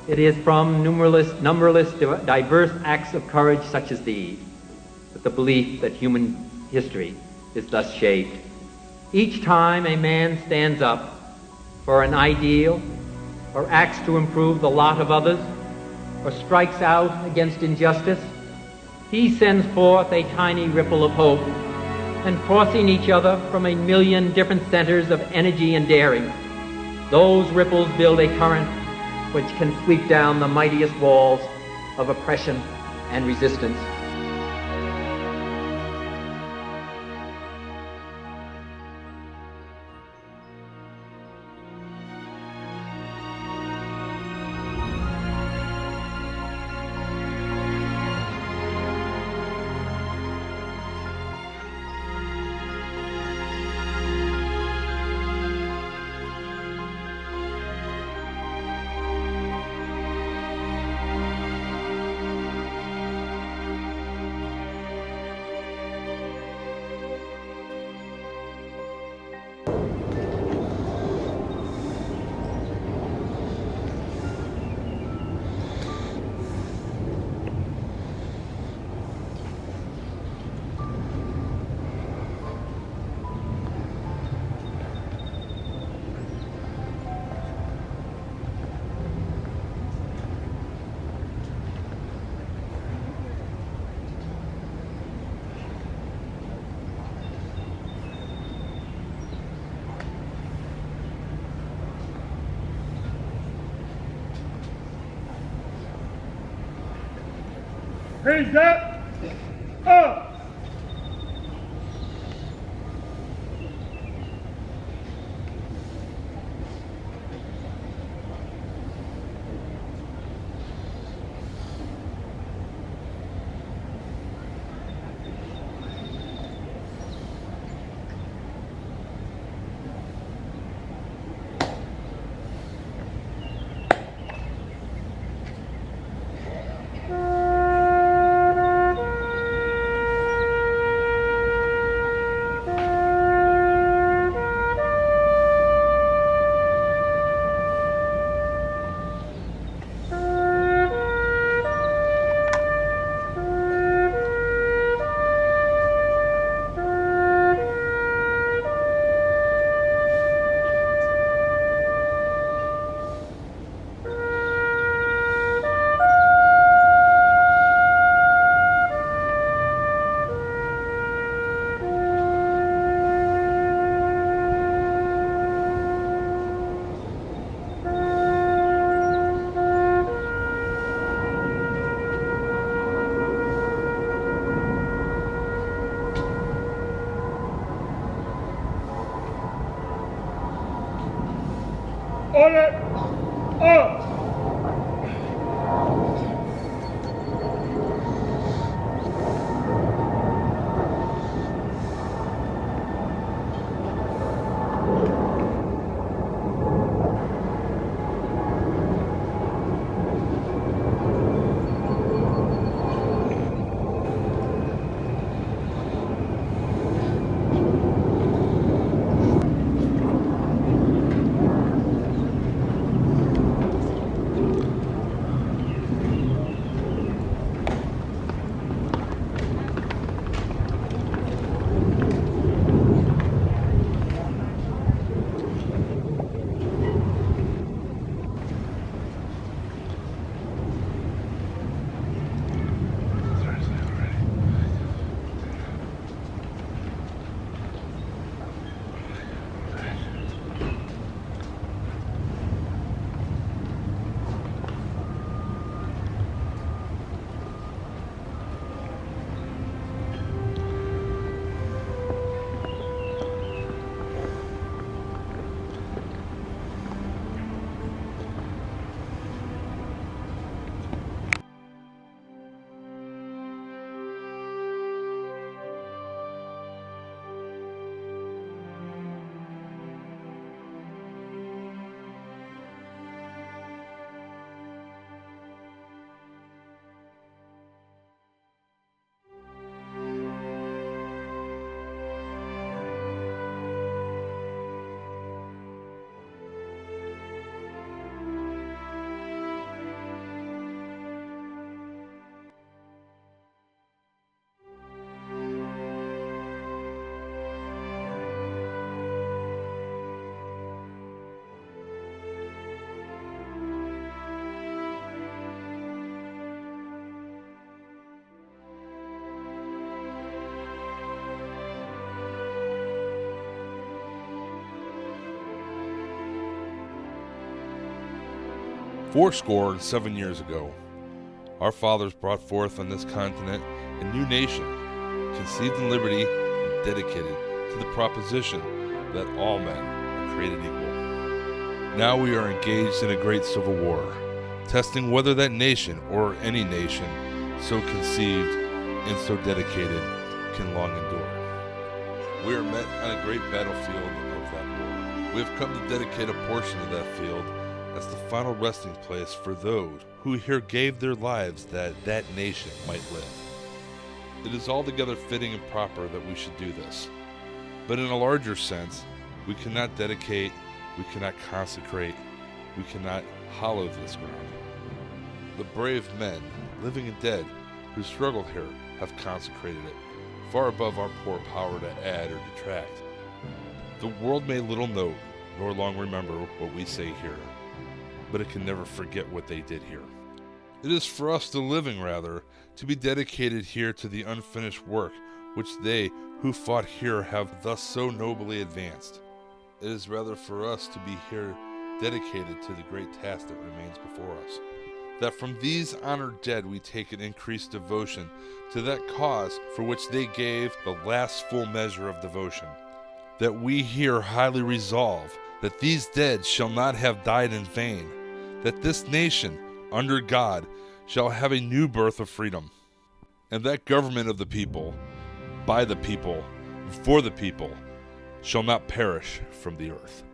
It is from numberless diverse acts of courage such as these that the belief that human history is thus shaped. Each time a man stands up for an ideal, or acts to improve the lot of others, or strikes out against injustice, he sends forth a tiny ripple of hope, and crossing each other from a million different centers of energy and daring, those ripples build a current which can sweep down the mightiest walls of oppression and resistance. Hands up! Up! Order! Up! fourscore and 7 years ago, our fathers brought forth on this continent a new nation, conceived in liberty and dedicated to the proposition that all men are created equal. Now we are engaged in a great civil war, testing whether that nation, or any nation, so conceived and so dedicated, can long endure. We are met on a great battlefield of that war. We have come to dedicate a portion of that field as the final resting place for those who here gave their lives that that nation might live. It is altogether fitting and proper that we should do this. But in a larger sense, we cannot dedicate, we cannot consecrate, we cannot hallow this ground. The brave men, living and dead, who struggled here have consecrated it, far above our poor power to add or detract. The world may little note, nor long remember what we say here, but it can never forget what they did here. It is for us, the living rather, to be dedicated here to the unfinished work which they who fought here have thus so nobly advanced. It is rather for us to be here dedicated to the great task that remains before us. That from these honored dead we take an increased devotion to that cause for which they gave the last full measure of devotion. That we here highly resolve that these dead shall not have died in vain, that this nation, under God, shall have a new birth of freedom, and that government of the people, by the people, and for the people, shall not perish from the earth.